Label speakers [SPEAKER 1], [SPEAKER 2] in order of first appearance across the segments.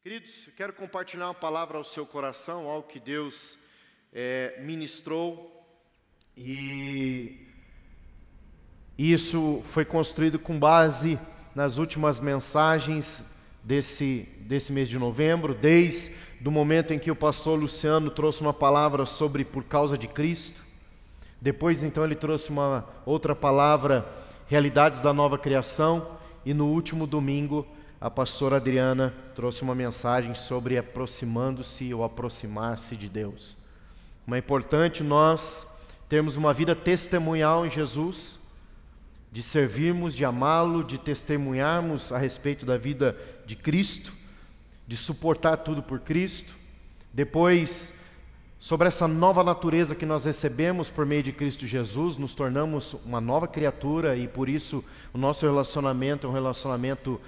[SPEAKER 1] Queridos, eu quero compartilhar uma palavra ao seu coração, algo que Deus ministrou, e isso foi construído com base nas últimas mensagens desse mês de novembro, desde o momento em que o pastor Luciano trouxe uma palavra sobre por causa de Cristo. Depois então ele trouxe uma outra palavra, realidades da nova criação, e no último domingo a pastora Adriana trouxe uma mensagem sobre aproximando-se ou aproximar-se de Deus. Como é importante nós termos uma vida testemunhal em Jesus, de servirmos, de amá-lo, de testemunharmos a respeito da vida de Cristo, de suportar tudo por Cristo. Depois, sobre essa nova natureza que nós recebemos por meio de Cristo Jesus, nos tornamos uma nova criatura e por isso o nosso relacionamento é um relacionamento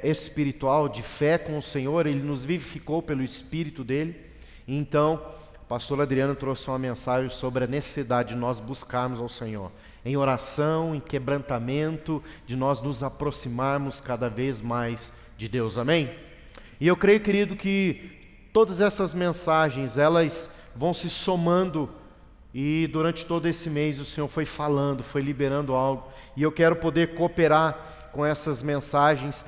[SPEAKER 1] espiritual, de fé com o Senhor. Ele nos vivificou pelo Espírito dele. E então, o pastor Adriano trouxe uma mensagem sobre a necessidade de nós buscarmos ao Senhor, em oração, em quebrantamento, de nós nos aproximarmos cada vez mais de Deus, amém? E eu creio, querido, que todas essas mensagens, elas vão se somando, e durante todo esse mês o Senhor foi falando, foi liberando algo, e eu quero poder cooperar com essas mensagens,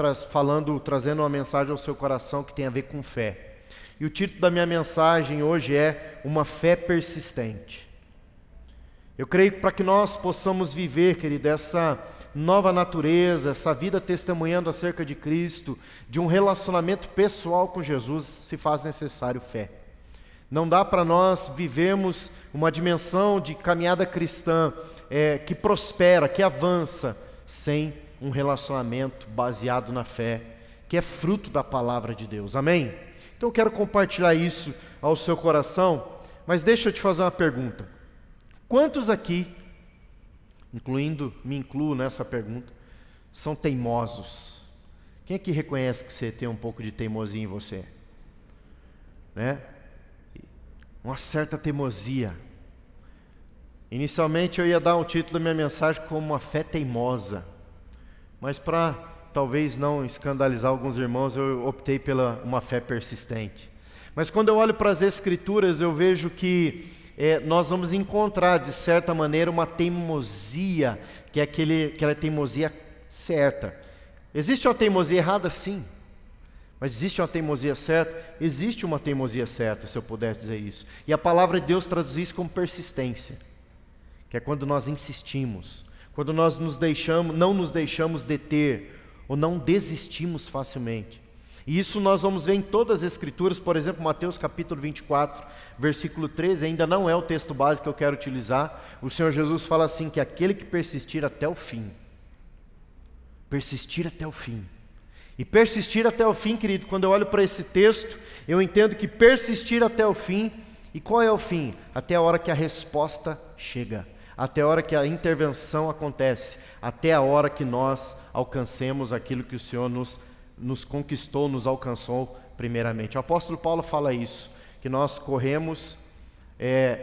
[SPEAKER 1] trazendo uma mensagem ao seu coração que tem a ver com fé. E o título da minha mensagem hoje é Uma Fé Persistente. Eu creio que para que nós possamos viver, querido, essa nova natureza, essa vida testemunhando acerca de Cristo, de um relacionamento pessoal com Jesus, se faz necessário fé. Não dá para nós vivermos uma dimensão de caminhada cristã que prospera, que avança, sem um relacionamento baseado na fé, que é fruto da palavra de Deus, amém? Então eu quero compartilhar isso ao seu coração, mas deixa eu te fazer uma pergunta. Quantos aqui, me incluo nessa pergunta, são teimosos? Quem aqui reconhece que você tem um pouco de teimosia em você? Né? Uma certa teimosia. Inicialmente eu ia dar um título da minha mensagem como Uma Fé Teimosa, mas para talvez não escandalizar alguns irmãos, eu optei pela uma fé persistente. Mas quando eu olho para as Escrituras, eu vejo que nós vamos encontrar, de certa maneira, uma teimosia, que é aquela teimosia certa. Existe uma teimosia errada? Sim. Mas existe uma teimosia certa? Existe uma teimosia certa, se eu pudesse dizer isso. E a palavra de Deus traduz isso como persistência, que é quando nós insistimos, quando nós não nos deixamos deter, ou não desistimos facilmente. E isso nós vamos ver em todas as Escrituras. Por exemplo, Mateus capítulo 24, versículo 13, ainda não é o texto básico que eu quero utilizar. O Senhor Jesus fala assim, que aquele que persistir até o fim, persistir até o fim. E persistir até o fim, querido, quando eu olho para esse texto, eu entendo que persistir até o fim, e qual é o fim? Até a hora que a resposta chega, até a hora que a intervenção acontece, até a hora que nós alcancemos aquilo que o Senhor nos conquistou, nos alcançou primeiramente. O apóstolo Paulo fala isso, que nós corremos,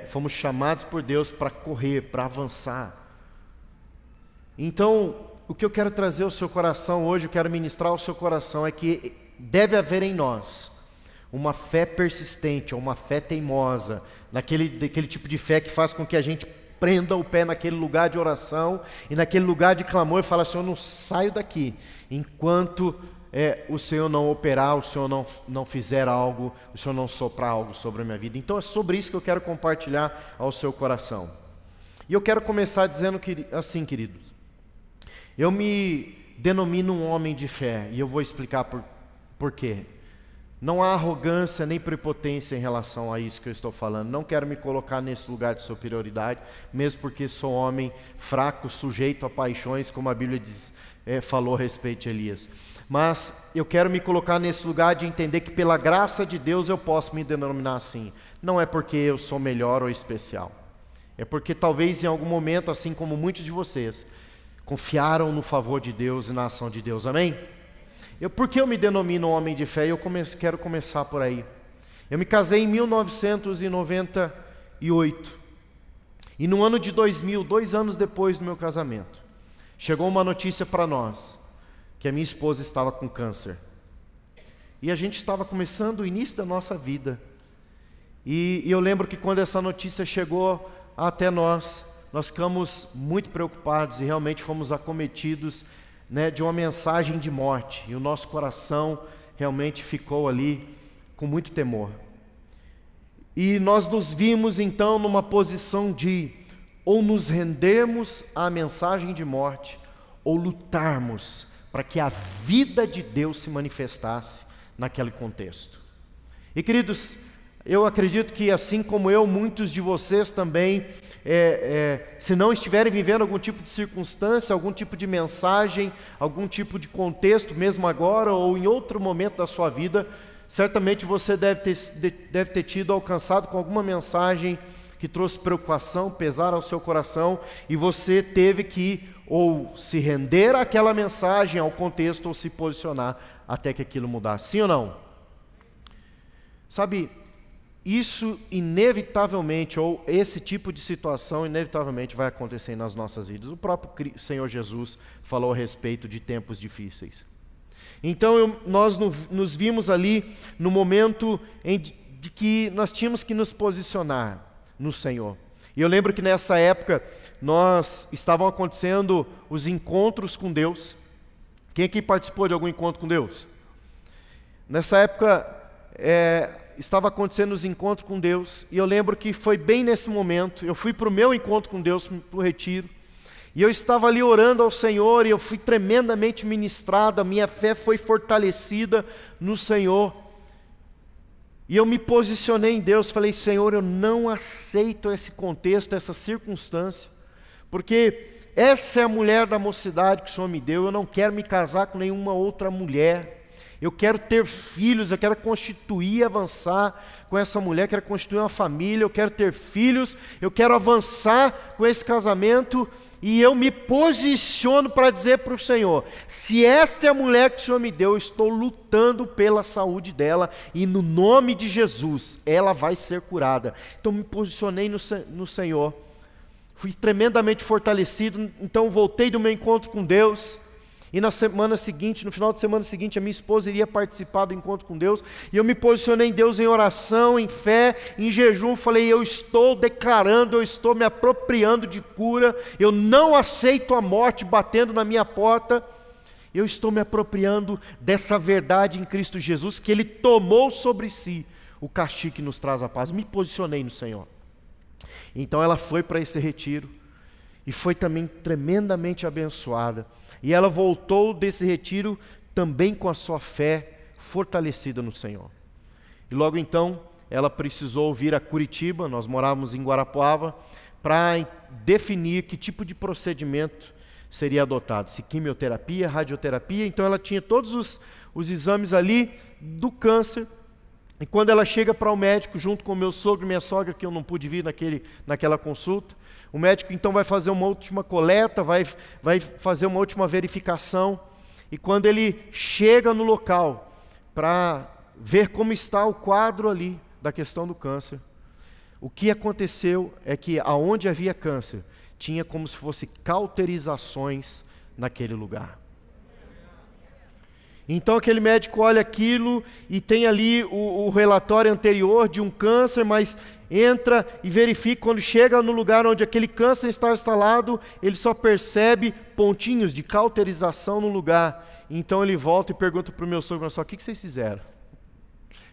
[SPEAKER 1] fomos chamados por Deus para correr, para avançar. Então, o que eu quero trazer ao seu coração hoje, eu quero ministrar ao seu coração, é que deve haver em nós uma fé persistente, uma fé teimosa, daquele tipo de fé que faz com que a gente prenda o pé naquele lugar de oração e naquele lugar de clamor e fala assim, eu não saio daqui enquanto o Senhor não operar, o Senhor não fizer algo, o Senhor não soprar algo sobre a minha vida. Então é sobre isso que eu quero compartilhar ao seu coração. E eu quero começar dizendo assim, queridos, eu me denomino um homem de fé, e eu vou explicar por quê. Não há arrogância nem prepotência em relação a isso que eu estou falando. Não quero me colocar nesse lugar de superioridade, mesmo porque sou homem fraco, sujeito a paixões, como a Bíblia falou a respeito de Elias. Mas eu quero me colocar nesse lugar de entender que pela graça de Deus eu posso me denominar assim. Não é porque eu sou melhor ou especial. É porque talvez em algum momento, assim como muitos de vocês, confiaram no favor de Deus e na ação de Deus, amém? Por que eu me denomino homem de fé? Eu quero começar por aí. Eu me casei em 1998, e no ano de 2000, 2 anos depois do meu casamento, chegou uma notícia para nós, que a minha esposa estava com câncer. E a gente estava começando o início da nossa vida. E eu lembro que quando essa notícia chegou até nós ficamos muito preocupados e realmente fomos acometidos, né, de uma mensagem de morte. E o nosso coração realmente ficou ali com muito temor. E nós nos vimos então numa posição de ou nos rendermos à mensagem de morte, ou lutarmos para que a vida de Deus se manifestasse naquele contexto. E queridos, eu acredito que assim como eu, muitos de vocês também, se não estiverem vivendo algum tipo de circunstância, algum tipo de mensagem, algum tipo de contexto, mesmo agora ou em outro momento da sua vida, certamente você deve ter tido alcançado com alguma mensagem que trouxe preocupação, pesar ao seu coração, e você teve que ou se render àquela mensagem, ao contexto, ou se posicionar até que aquilo mudasse. Sim ou não? Sabe, isso inevitavelmente, ou esse tipo de situação inevitavelmente vai acontecer nas nossas vidas. O próprio Senhor Jesus falou a respeito de tempos difíceis. Então nós nos vimos ali no momento de que nós tínhamos que nos posicionar no Senhor. E eu lembro que nessa época estavam acontecendo os encontros com Deus. Quem aqui participou de algum encontro com Deus? Nessa época estava acontecendo os encontros com Deus, e eu lembro que foi bem nesse momento, eu fui para o meu encontro com Deus, para o retiro, e eu estava ali orando ao Senhor, e eu fui tremendamente ministrado, a minha fé foi fortalecida no Senhor, e eu me posicionei em Deus, falei: Senhor, eu não aceito esse contexto, essa circunstância, porque essa é a mulher da mocidade que o Senhor me deu, eu não quero me casar com nenhuma outra mulher, eu quero ter filhos, eu quero constituir, avançar com essa mulher, quero constituir uma família, eu quero ter filhos, eu quero avançar com esse casamento, e eu me posiciono para dizer para o Senhor: se essa é a mulher que o Senhor me deu, eu estou lutando pela saúde dela, e no nome de Jesus, ela vai ser curada. Então me posicionei no Senhor, fui tremendamente fortalecido, então voltei do meu encontro com Deus, e na semana seguinte, no final de semana seguinte, a minha esposa iria participar do encontro com Deus, e eu me posicionei em Deus em oração, em fé, em jejum, falei: eu estou declarando, eu estou me apropriando de cura, eu não aceito a morte batendo na minha porta, eu estou me apropriando dessa verdade em Cristo Jesus, que Ele tomou sobre si o castigo que nos traz a paz. Me posicionei no Senhor. Então ela foi para esse retiro, e foi também tremendamente abençoada, e ela voltou desse retiro também com a sua fé fortalecida no Senhor. E logo então, ela precisou vir a Curitiba, nós morávamos em Guarapuava, para definir que tipo de procedimento seria adotado, se quimioterapia, radioterapia. Então ela tinha todos os exames ali do câncer, e quando ela chega para o médico, junto com o meu sogro e minha sogra, que eu não pude vir naquela consulta, o médico então vai fazer uma última coleta, vai fazer uma última verificação, e quando ele chega no local para ver como está o quadro ali da questão do câncer, o que aconteceu é que aonde havia câncer, tinha como se fosse cauterizações naquele lugar. Então aquele médico olha aquilo e tem ali o relatório anterior de um câncer, mas entra e verifica, quando chega no lugar onde aquele câncer está instalado, ele só percebe pontinhos de cauterização no lugar. Então ele volta e pergunta para o meu sogro: o que vocês fizeram?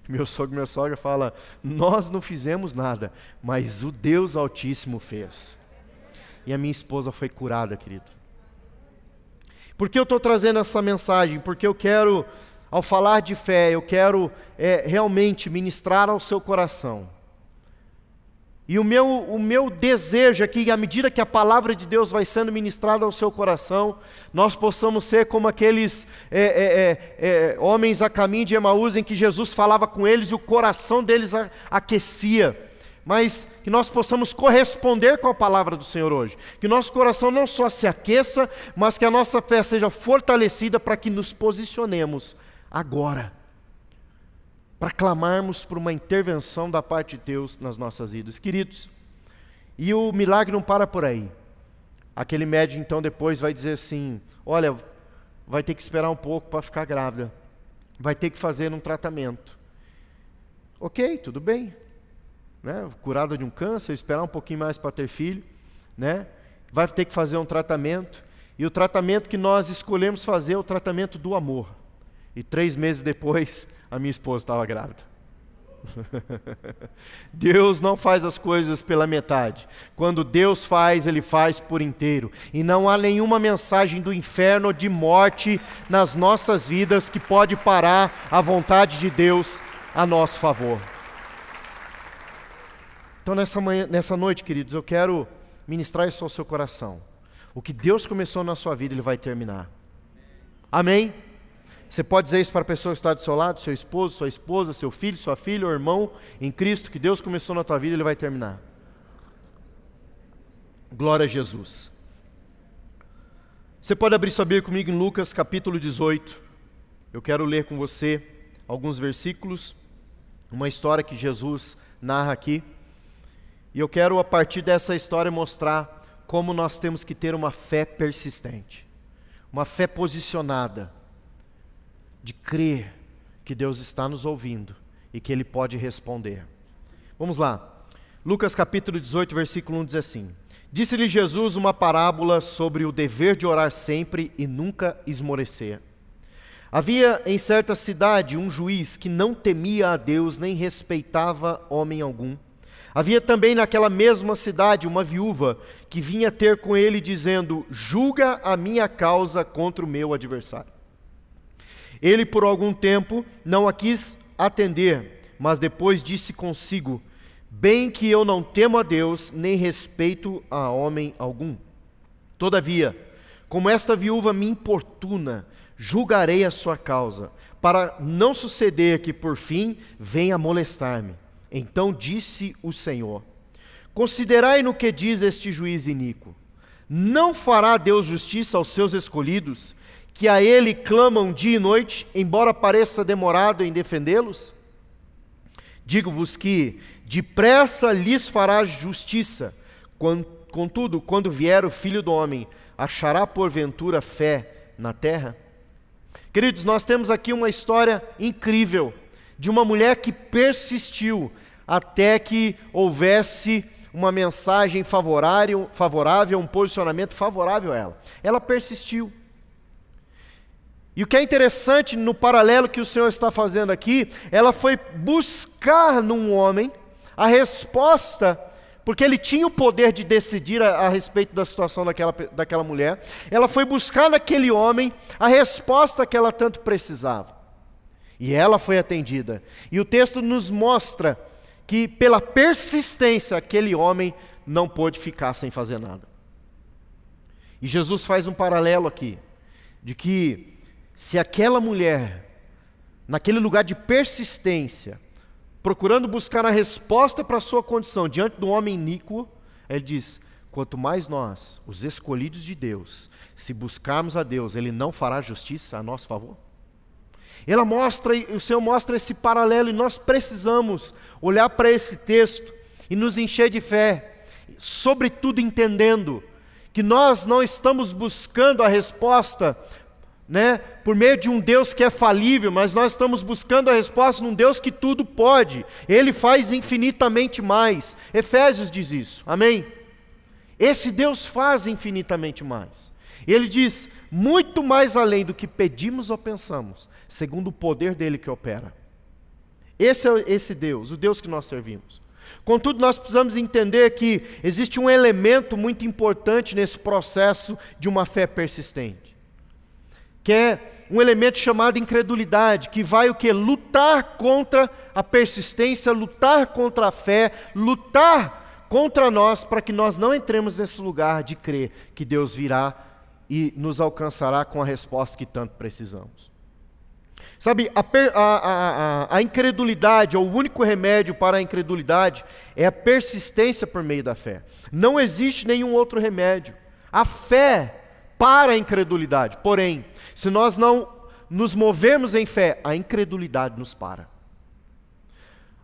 [SPEAKER 1] Meu sogro e minha sogra falam: nós não fizemos nada, mas o Deus Altíssimo fez. E a minha esposa foi curada, querido. Por que eu estou trazendo essa mensagem? Porque eu quero, ao falar de fé, eu quero realmente ministrar ao seu coração. E o meu desejo é que, à medida que a palavra de Deus vai sendo ministrada ao seu coração, nós possamos ser como aqueles homens a caminho de Emaús, em que Jesus falava com eles e o coração deles aquecia. Mas que nós possamos corresponder com a palavra do Senhor hoje. Que nosso coração não só se aqueça, mas que a nossa fé seja fortalecida para que nos posicionemos agora, para clamarmos por uma intervenção da parte de Deus nas nossas vidas. Queridos, e o milagre não para por aí. Aquele médico então depois vai dizer assim: olha, vai ter que esperar um pouco para ficar grávida. vai ter que fazer um tratamento. Ok, tudo bem. Né? Curada de um câncer, esperar um pouquinho mais para ter filho, né? Vai ter que fazer um tratamento. E o tratamento que nós escolhemos fazer é o tratamento do amor. E 3 meses depois, a minha esposa estava grávida. Deus não faz as coisas pela metade. Quando Deus faz, Ele faz por inteiro. E não há nenhuma mensagem do inferno ou de morte nas nossas vidas que pode parar a vontade de Deus a nosso favor. Então nessa noite, queridos, eu quero ministrar isso ao seu coração. O que Deus começou na sua vida, Ele vai terminar. Amém? Você pode dizer isso para a pessoa que está do seu lado, seu esposo, sua esposa, seu filho, sua filha, ou irmão em Cristo, que Deus começou na tua vida, Ele vai terminar. Glória a Jesus. Você pode abrir sua Bíblia comigo em Lucas capítulo 18. Eu quero ler com você alguns versículos, uma história que Jesus narra aqui. E eu quero, a partir dessa história, mostrar como nós temos que ter uma fé persistente, uma fé posicionada, de crer que Deus está nos ouvindo e que Ele pode responder. Vamos lá. Lucas capítulo 18, versículo 1 diz assim: Disse-lhe Jesus uma parábola sobre o dever de orar sempre e nunca esmorecer. Havia em certa cidade um juiz que não temia a Deus nem respeitava homem algum. Havia também naquela mesma cidade uma viúva que vinha ter com ele dizendo: julga a minha causa contra o meu adversário. Ele por algum tempo não a quis atender, mas depois disse consigo: bem que eu não temo a Deus, nem respeito a homem algum. Todavia, como esta viúva me importuna, julgarei a sua causa, para não suceder que por fim venha molestar-me. Então disse o Senhor: considerai no que diz este juiz iníquo. Não fará Deus justiça aos seus escolhidos, que a Ele clamam dia e noite, embora pareça demorado em defendê-los? Digo-vos que depressa lhes fará justiça. Contudo, quando vier o Filho do Homem, achará porventura fé na terra? Queridos, nós temos aqui uma história incrível de uma mulher que persistiu até que houvesse uma mensagem favorável, um posicionamento favorável a ela. Ela persistiu. E o que é interessante no paralelo que o Senhor está fazendo aqui, ela foi buscar num homem a resposta, porque ele tinha o poder de decidir a respeito da situação daquela mulher. Ela foi buscar naquele homem a resposta que ela tanto precisava. E ela foi atendida. E o texto nos mostra que pela persistência aquele homem não pôde ficar sem fazer nada. E Jesus faz um paralelo aqui, de que se aquela mulher, naquele lugar de persistência, procurando buscar a resposta para a sua condição diante do homem iníquo, ele diz: quanto mais nós, os escolhidos de Deus, se buscarmos a Deus, Ele não fará justiça a nosso favor? O Senhor mostra esse paralelo, e nós precisamos olhar para esse texto e nos encher de fé, sobretudo entendendo que nós não estamos buscando a resposta por meio de um Deus que é falível, mas nós estamos buscando a resposta num Deus que tudo pode. Ele faz infinitamente mais. Efésios diz isso, amém? Esse Deus faz infinitamente mais. Ele diz: muito mais além do que pedimos ou pensamos, segundo o poder dele que opera. Esse é esse Deus, o Deus que nós servimos. Contudo, nós precisamos entender que existe um elemento muito importante nesse processo de uma fé persistente, que é um elemento chamado incredulidade, que vai o quê? Lutar contra a persistência, lutar contra a fé, lutar contra nós, para que nós não entremos nesse lugar de crer que Deus virá e nos alcançará com a resposta que tanto precisamos. Sabe, a incredulidade, ou o único remédio para a incredulidade, é a persistência por meio da fé. Não existe nenhum outro remédio. A fé para a incredulidade. Porém, se nós não nos movermos em fé, a incredulidade nos para.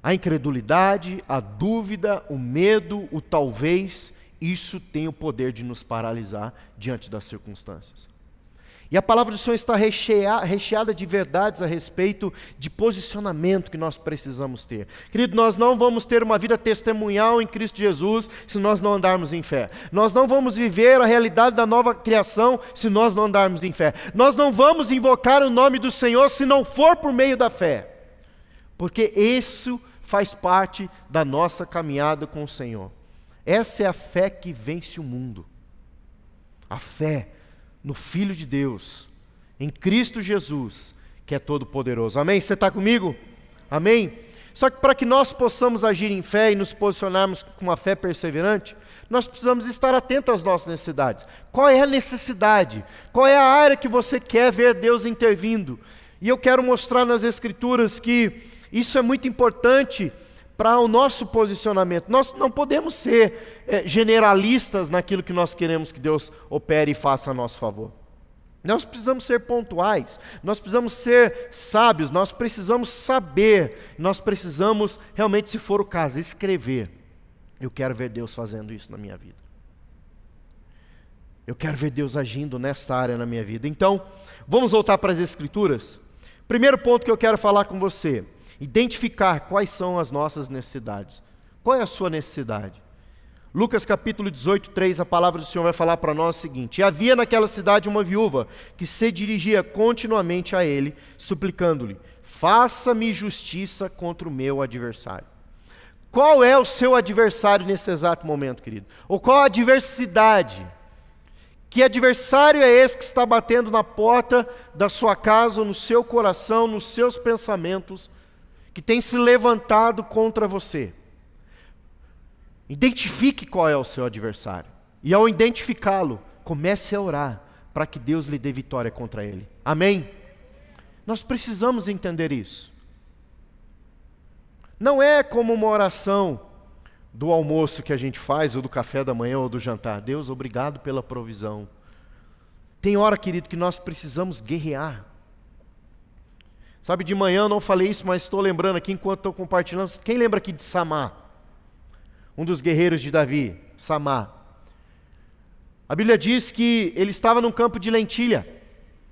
[SPEAKER 1] A incredulidade, a dúvida, o medo, o talvez, isso tem o poder de nos paralisar diante das circunstâncias. E a palavra do Senhor está recheada de verdades a respeito de posicionamento que nós precisamos ter. Querido, nós não vamos ter uma vida testemunhal em Cristo Jesus se nós não andarmos em fé. Nós não vamos viver a realidade da nova criação se nós não andarmos em fé. Nós não vamos invocar o nome do Senhor se não for por meio da fé. Porque isso faz parte da nossa caminhada com o Senhor. Essa é a fé que vence o mundo. A fé no Filho de Deus, em Cristo Jesus, que é todo poderoso. Amém? Você está comigo? Amém? Só que para que nós possamos agir em fé e nos posicionarmos com uma fé perseverante, nós precisamos estar atentos às nossas necessidades. Qual é a necessidade? Qual é a área que você quer ver Deus intervindo? E eu quero mostrar nas Escrituras que isso é muito importante para o nosso posicionamento. Nós não podemos ser generalistas naquilo que nós queremos que Deus opere e faça a nosso favor. Nós precisamos ser pontuais, nós precisamos ser sábios, nós precisamos saber, nós precisamos realmente, se for o caso, escrever. Eu quero ver Deus fazendo isso na minha vida. Eu quero ver Deus agindo nessa área na minha vida. Então, vamos voltar para as Escrituras? Primeiro ponto que eu quero falar com você: identificar quais são as nossas necessidades. Qual é a sua necessidade? Lucas capítulo 18, 3, a palavra do Senhor vai falar para nós o seguinte: e havia naquela cidade uma viúva que se dirigia continuamente a ele, suplicando-lhe: faça-me justiça contra o meu adversário. Qual é o seu adversário nesse exato momento, querido? Ou qual a adversidade? Que adversário é esse que está batendo na porta da sua casa, ou no seu coração, nos seus pensamentos, que tem se levantado contra você? Identifique qual é o seu adversário. E ao identificá-lo, comece a orar para que Deus lhe dê vitória contra ele. Amém? Nós precisamos entender isso. Não é como uma oração do almoço que a gente faz, ou do café da manhã, ou do jantar. Deus, obrigado pela provisão. Tem hora, querido, que nós precisamos guerrear. Sabe, de manhã eu não falei isso, mas estou lembrando aqui enquanto estou compartilhando. Quem lembra aqui de Samá? Um dos guerreiros de Davi, Samá. A Bíblia diz que ele estava num campo de lentilha,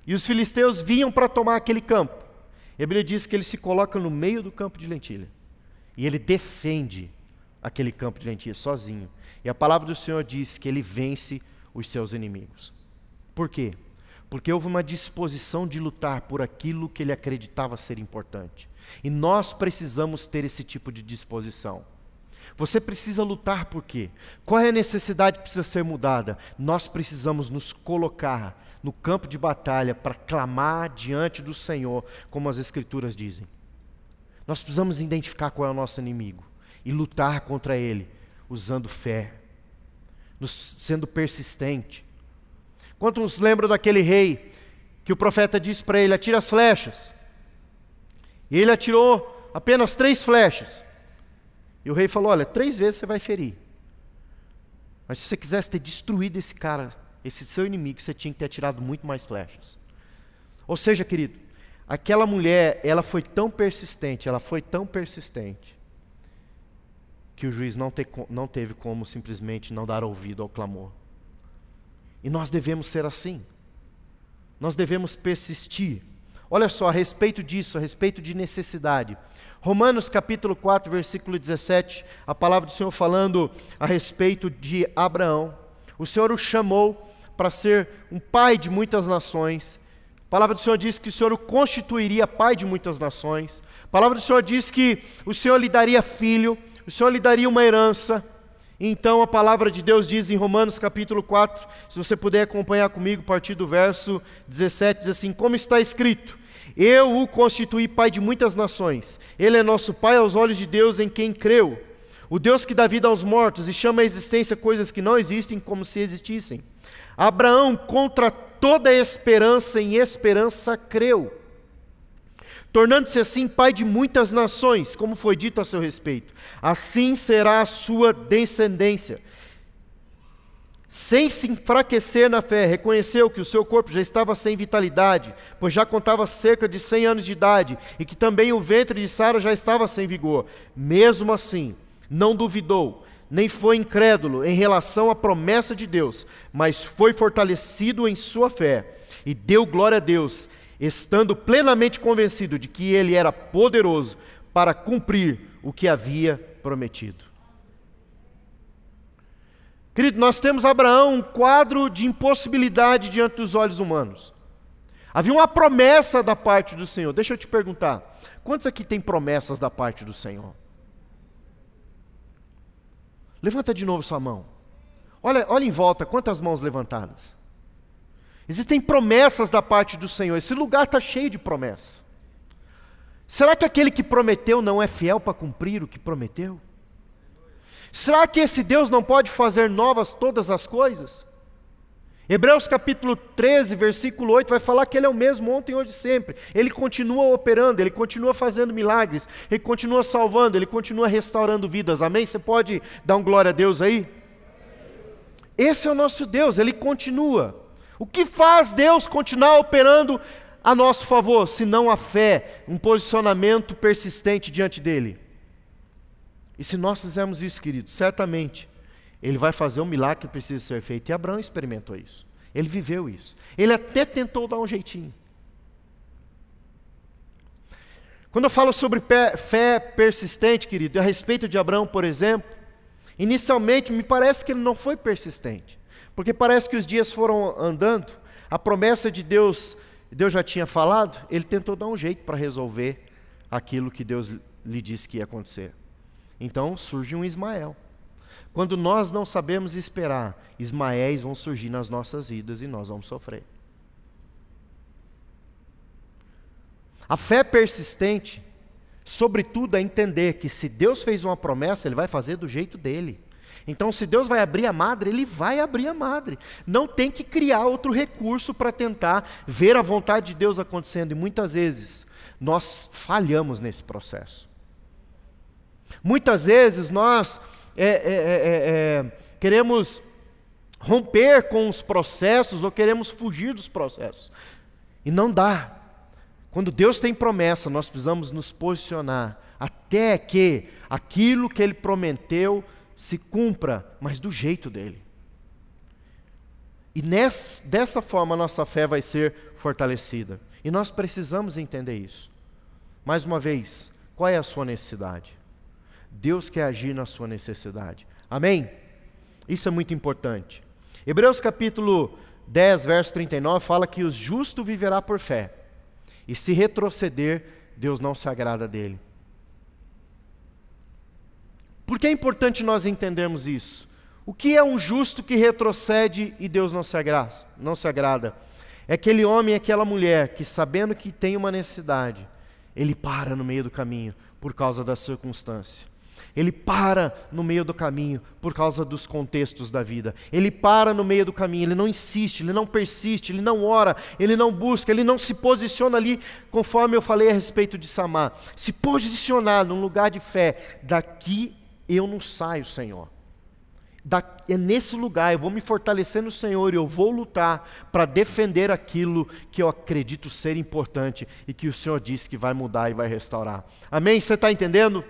[SPEAKER 1] e os filisteus vinham para tomar aquele campo. E a Bíblia diz que ele se coloca no meio do campo de lentilha, e ele defende aquele campo de lentilha sozinho. E a palavra do Senhor diz que ele vence os seus inimigos. Por quê? Porque houve uma disposição de lutar por aquilo que ele acreditava ser importante. E nós precisamos ter esse tipo de disposição. Você precisa lutar por quê? Qual é a necessidade que precisa ser mudada? Nós precisamos nos colocar no campo de batalha para clamar diante do Senhor, como as Escrituras dizem. Nós precisamos identificar qual é o nosso inimigo e lutar contra ele, usando fé, sendo persistente. Quantos lembram daquele rei que o profeta disse para ele: atira as flechas? E ele atirou apenas 3 flechas. E o rei falou: olha, 3 vezes você vai ferir. Mas se você quisesse ter destruído esse cara, esse seu inimigo, você tinha que ter atirado muito mais flechas. Ou seja, querido, aquela mulher, ela foi tão persistente, que o juiz não teve como simplesmente não dar ouvido ao clamor. E nós devemos ser assim. Nós devemos persistir. Olha só, a respeito disso, a respeito de necessidade. Romanos capítulo 4, versículo 17, a palavra do Senhor falando a respeito de Abraão. O Senhor o chamou para ser um pai de muitas nações. A palavra do Senhor diz que o Senhor o constituiria pai de muitas nações. A palavra do Senhor diz que o Senhor lhe daria filho, o Senhor lhe daria uma herança. Então a palavra de Deus diz em Romanos capítulo 4, se você puder acompanhar comigo, a partir do verso 17, diz assim: como está escrito: eu o constituí pai de muitas nações, ele é nosso pai aos olhos de Deus em quem creu, o Deus que dá vida aos mortos e chama à existência coisas que não existem como se existissem. Abraão, contra toda esperança, em esperança creu, tornando-se assim pai de muitas nações, como foi dito a seu respeito. Assim será a sua descendência. Sem se enfraquecer na fé, reconheceu que o seu corpo já estava sem vitalidade, pois já contava cerca de 100 anos de idade, e que também o ventre de Sara já estava sem vigor. Mesmo assim, não duvidou, nem foi incrédulo em relação à promessa de Deus, mas foi fortalecido em sua fé e deu glória a Deus, estando plenamente convencido de que Ele era poderoso para cumprir o que havia prometido. Querido, nós temos Abraão um quadro de impossibilidade diante dos olhos humanos. Havia uma promessa da parte do Senhor. Deixa eu te perguntar, quantos aqui tem promessas da parte do Senhor? Levanta de novo sua mão. Olha em volta, quantas mãos levantadas? Existem promessas da parte do Senhor. Esse lugar está cheio de promessas. Será que aquele que prometeu não é fiel para cumprir o que prometeu? Será que esse Deus não pode fazer novas todas as coisas? Hebreus capítulo 13, versículo 8, vai falar que Ele é o mesmo ontem, hoje e sempre. Ele continua operando, Ele continua fazendo milagres, Ele continua salvando, Ele continua restaurando vidas. Amém? Você pode dar um glória a Deus aí? Esse é o nosso Deus, Ele continua. O que faz Deus continuar operando a nosso favor, se não a fé, um posicionamento persistente diante dEle? E se nós fizermos isso, queridos, certamente Ele vai fazer um milagre que precisa ser feito. E Abraão experimentou isso. Ele viveu isso. Ele até tentou dar um jeitinho. Quando eu falo sobre fé persistente, querido, a respeito de Abraão, por exemplo, inicialmente me parece que ele não foi persistente. Porque parece que os dias foram andando, a promessa de Deus já tinha falado, ele tentou dar um jeito para resolver aquilo que Deus lhe disse que ia acontecer. Então surge um Ismael. Quando nós não sabemos esperar, Ismaéis vão surgir nas nossas vidas e nós vamos sofrer. A fé persistente, sobretudo, é entender que se Deus fez uma promessa, Ele vai fazer do jeito dEle. Então, se Deus vai abrir a madre, Ele vai abrir a madre. Não tem que criar outro recurso para tentar ver a vontade de Deus acontecendo. E muitas vezes, nós falhamos nesse processo. Muitas vezes, nós queremos romper com os processos ou queremos fugir dos processos. E não dá. Quando Deus tem promessa, nós precisamos nos posicionar até que aquilo que Ele prometeu se cumpra, mas do jeito dEle. E dessa forma a nossa fé vai ser fortalecida. E nós precisamos entender isso. Mais uma vez, qual é a sua necessidade? Deus quer agir na sua necessidade. Amém? Isso é muito importante. Hebreus capítulo 10, verso 39, fala que o justo viverá por fé. E se retroceder, Deus não se agrada dele. Por que é importante nós entendermos isso? O que é um justo que retrocede e Deus não se agrada? É aquele homem e aquela mulher que, sabendo que tem uma necessidade, ele para no meio do caminho por causa da circunstância. Ele para no meio do caminho por causa dos contextos da vida. Ele para no meio do caminho, ele não insiste, ele não persiste, ele não ora, ele não busca, ele não se posiciona ali, conforme eu falei a respeito de Samar. Se posicionar num lugar de fé, daqui eu não saio, Senhor. É nesse lugar, eu vou me fortalecer no Senhor e eu vou lutar para defender aquilo que eu acredito ser importante e que o Senhor disse que vai mudar e vai restaurar. Amém? Você está entendendo?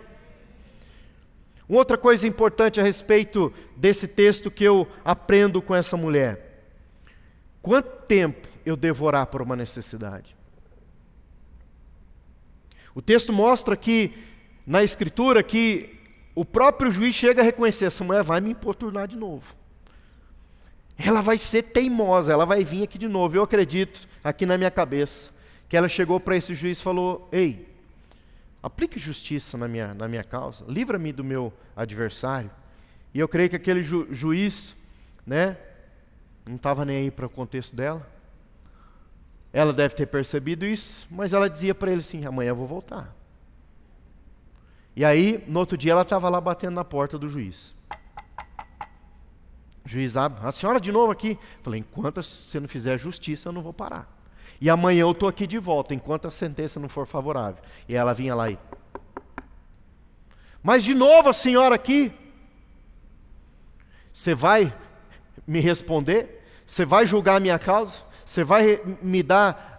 [SPEAKER 1] Uma outra coisa importante a respeito desse texto que eu aprendo com essa mulher. Quanto tempo eu devorar por uma necessidade? O texto mostra que, na Escritura, que o próprio juiz chega a reconhecer, essa mulher vai me importunar de novo. Ela vai ser teimosa, ela vai vir aqui de novo. Eu acredito, aqui na minha cabeça, que ela chegou para esse juiz e falou, ei, aplique justiça na minha causa, livra-me do meu adversário. E eu creio que aquele juiz, não estava nem aí para o contexto dela. Ela deve ter percebido isso, mas ela dizia para ele assim, amanhã eu vou voltar. E aí, no outro dia, ela estava lá batendo na porta do juiz. O juiz abre, a senhora de novo aqui. Falei, enquanto você não fizer justiça, eu não vou parar. E amanhã eu estou aqui de volta, enquanto a sentença não for favorável. E ela vinha lá e... Mas de novo a senhora aqui. Você vai me responder? Você vai julgar a minha causa? Você vai me dar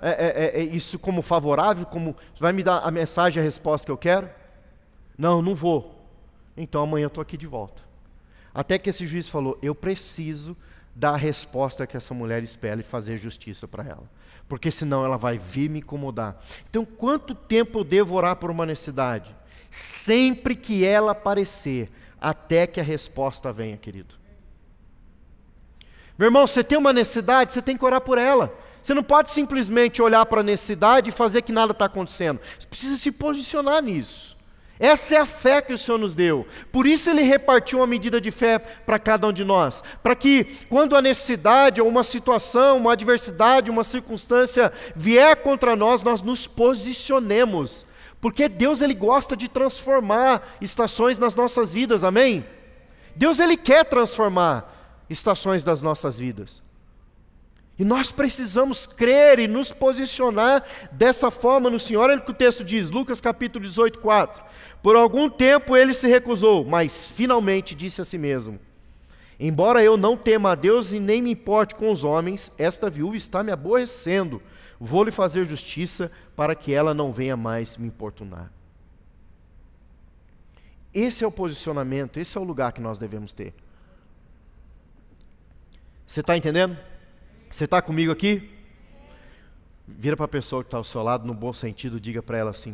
[SPEAKER 1] isso como favorável? Você vai me dar a mensagem, a resposta que eu quero? Não, não vou. Então amanhã eu estou aqui de volta. Até que esse juiz falou, eu preciso dar a resposta que essa mulher espera e fazer justiça para ela. Porque senão ela vai vir me incomodar. Então, quanto tempo eu devo orar por uma necessidade? Sempre que ela aparecer, até que a resposta venha, querido. Meu irmão, você tem uma necessidade, você tem que orar por ela. Você não pode simplesmente olhar para a necessidade e fazer que nada está acontecendo. Você precisa se posicionar nisso. Essa é a fé que o Senhor nos deu. Por isso Ele repartiu uma medida de fé para cada um de nós. Para que quando a necessidade ou uma situação, uma adversidade, uma circunstância vier contra nós, nós nos posicionemos. Porque Deus Ele gosta de transformar estações nas nossas vidas, amém? Deus Ele quer transformar estações das nossas vidas. E nós precisamos crer e nos posicionar dessa forma no Senhor. Olha o que o texto diz, Lucas capítulo 18, 4. Por algum tempo ele se recusou, mas finalmente disse a si mesmo, embora eu não tema a Deus e nem me importe com os homens, esta viúva está me aborrecendo. Vou lhe fazer justiça para que ela não venha mais me importunar. Esse é o posicionamento, esse é o lugar que nós devemos ter. Você está entendendo? Você está comigo aqui? Vira para a pessoa que está ao seu lado, no bom sentido, diga para ela assim,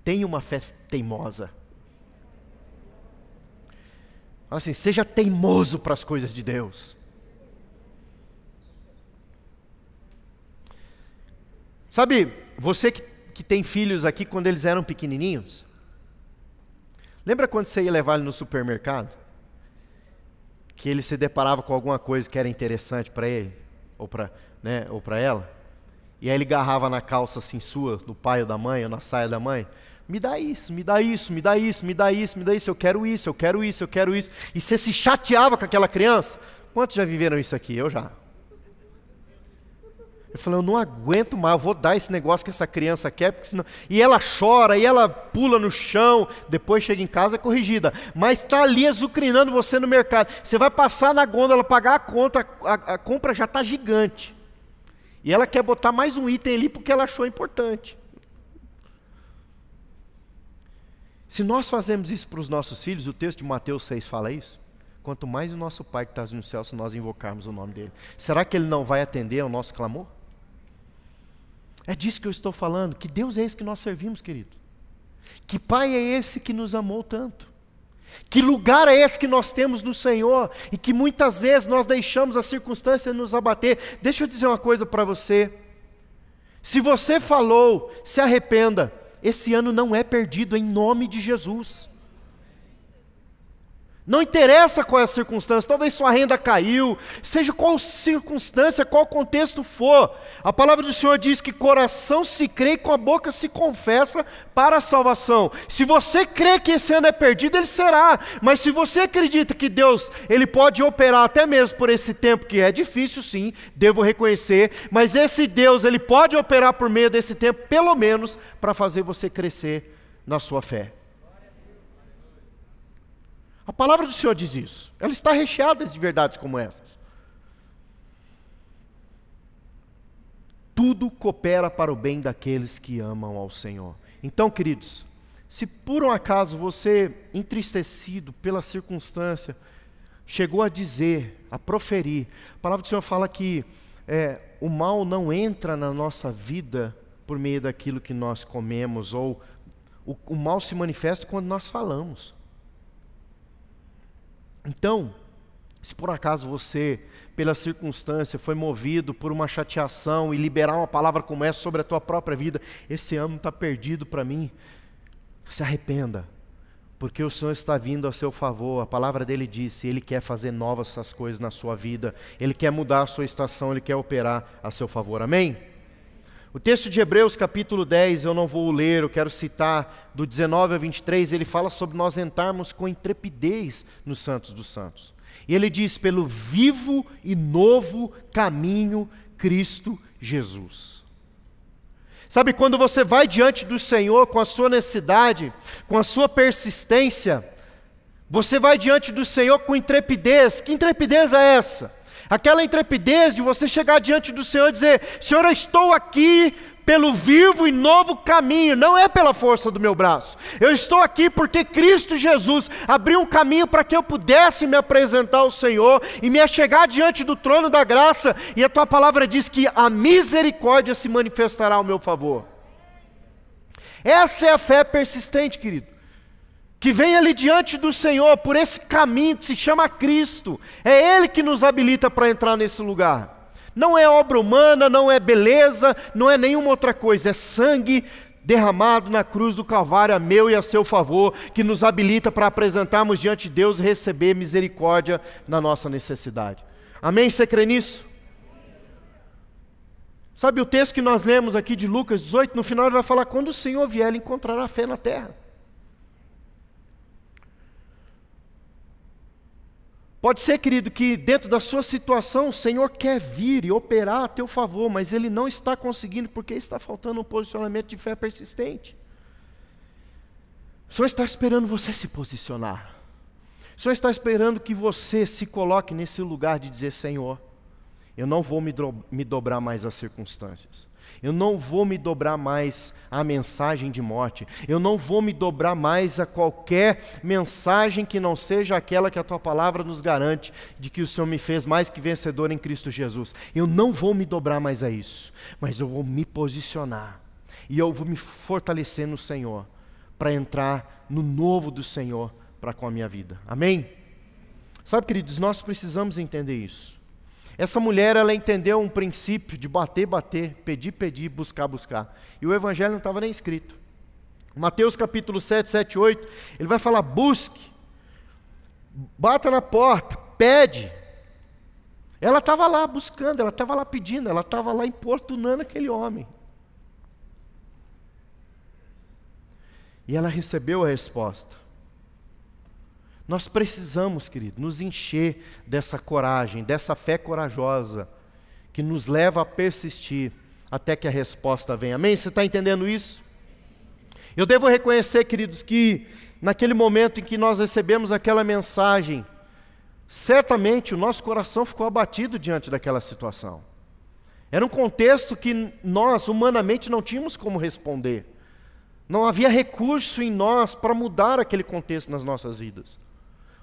[SPEAKER 1] tenha uma fé teimosa. Fala assim, seja teimoso para as coisas de Deus. Sabe, você que tem filhos aqui, quando eles eram pequenininhos, lembra quando você ia levar ele no supermercado? Que ele se deparava com alguma coisa que era interessante para ele, ou para ela, e aí ele agarrava na calça assim sua, do pai ou da mãe, ou na saia da mãe, me dá isso, me dá isso, me dá isso, me dá isso, me dá isso, eu quero isso, eu quero isso, eu quero isso, e você se chateava com aquela criança. Quantos já viveram isso aqui? Eu já. Eu falei, eu não aguento mais, eu vou dar esse negócio que essa criança quer, porque senão... E ela chora, e ela pula no chão, depois chega em casa corrigida, mas está ali azucrinando você no mercado. Você vai passar na gôndola, pagar a conta, a compra já está gigante. E ela quer botar mais um item ali porque ela achou importante. Se nós fazemos isso para os nossos filhos, o texto de Mateus 6 fala isso, quanto mais o nosso Pai que está no céu, se nós invocarmos o nome dele. Será que ele não vai atender ao nosso clamor? É disso que eu estou falando, que Deus é esse que nós servimos, querido. Que Pai é esse que nos amou tanto. Que lugar é esse que nós temos no Senhor e que muitas vezes nós deixamos a circunstância nos abater. Deixa eu dizer uma coisa para você. Se você falou, se arrependa. Esse ano não é perdido em nome de Jesus. Não interessa qual é a circunstância, talvez sua renda caiu, seja qual circunstância, qual contexto for. A palavra do Senhor diz que coração se crê e com a boca se confessa para a salvação. Se você crê que esse ano é perdido, ele será. Mas se você acredita que Deus, Ele pode operar até mesmo por esse tempo, que é difícil sim, devo reconhecer, mas esse Deus, Ele pode operar por meio desse tempo, pelo menos, para fazer você crescer na sua fé. A palavra do Senhor diz isso. Ela está recheada de verdades como essas. Tudo coopera para o bem daqueles que amam ao Senhor. Então, queridos, se por um acaso você, entristecido pela circunstância, chegou a dizer, a proferir, a palavra do Senhor fala que o mal não entra na nossa vida por meio daquilo que nós comemos, ou o mal se manifesta quando nós falamos. Então, se por acaso você, pela circunstância, foi movido por uma chateação e liberar uma palavra como essa sobre a tua própria vida, esse ano está perdido para mim, se arrependa, porque o Senhor está vindo a seu favor. A palavra dele disse, Ele quer fazer novas essas coisas na sua vida, Ele quer mudar a sua estação, Ele quer operar a seu favor, amém? O texto de Hebreus capítulo 10, eu não vou ler, eu quero citar do 19 a 23, ele fala sobre nós entrarmos com intrepidez nos santos dos santos. E ele diz, pelo vivo e novo caminho, Cristo Jesus. Sabe, quando você vai diante do Senhor com a sua necessidade, com a sua persistência, você vai diante do Senhor com intrepidez. Que intrepidez é essa? Aquela intrepidez de você chegar diante do Senhor e dizer, Senhor, eu estou aqui pelo vivo e novo caminho, não é pela força do meu braço. Eu estou aqui porque Cristo Jesus abriu um caminho para que eu pudesse me apresentar ao Senhor e me achegar diante do trono da graça, e a tua palavra diz que a misericórdia se manifestará ao meu favor. Essa é a fé persistente, querido, que vem ali diante do Senhor por esse caminho que se chama Cristo. É Ele que nos habilita para entrar nesse lugar. Não é obra humana, não é beleza, não é nenhuma outra coisa, é sangue derramado na cruz do Calvário a meu e a seu favor, que nos habilita para apresentarmos diante de Deus e receber misericórdia na nossa necessidade. Amém? Você crê nisso? Sabe o texto que nós lemos aqui de Lucas 18, no final ele vai falar, quando o Senhor vier, Ele encontrará fé na terra. Pode ser, querido, que dentro da sua situação o Senhor quer vir e operar a teu favor, mas Ele não está conseguindo porque está faltando um posicionamento de fé persistente. O Senhor está esperando você se posicionar. O Senhor está esperando que você se coloque nesse lugar de dizer, Senhor, eu não vou me dobrar mais às circunstâncias. Eu não vou me dobrar mais à mensagem de morte. Eu não vou me dobrar mais a qualquer mensagem que não seja aquela que a tua palavra nos garante, de que o Senhor me fez mais que vencedor em Cristo Jesus. Eu não vou me dobrar mais a isso, mas eu vou me posicionar. E eu vou me fortalecer no Senhor, para entrar no novo do Senhor para com a minha vida. Amém? Sabe, queridos, nós precisamos entender isso. Essa mulher, ela entendeu um princípio de bater, bater, pedir, pedir, buscar, buscar. E o evangelho não estava nem escrito. Mateus capítulo 7, 7, 8, ele vai falar, busque, bata na porta, pede. Ela estava lá buscando, ela estava lá pedindo, ela estava lá importunando aquele homem. E ela recebeu a resposta. Nós precisamos, querido, nos encher dessa coragem, dessa fé corajosa, que nos leva a persistir até que a resposta venha. Amém? Você está entendendo isso? Eu devo reconhecer, queridos, que naquele momento em que nós recebemos aquela mensagem, certamente o nosso coração ficou abatido diante daquela situação. Era um contexto que nós, humanamente, não tínhamos como responder. Não havia recurso em nós para mudar aquele contexto nas nossas vidas.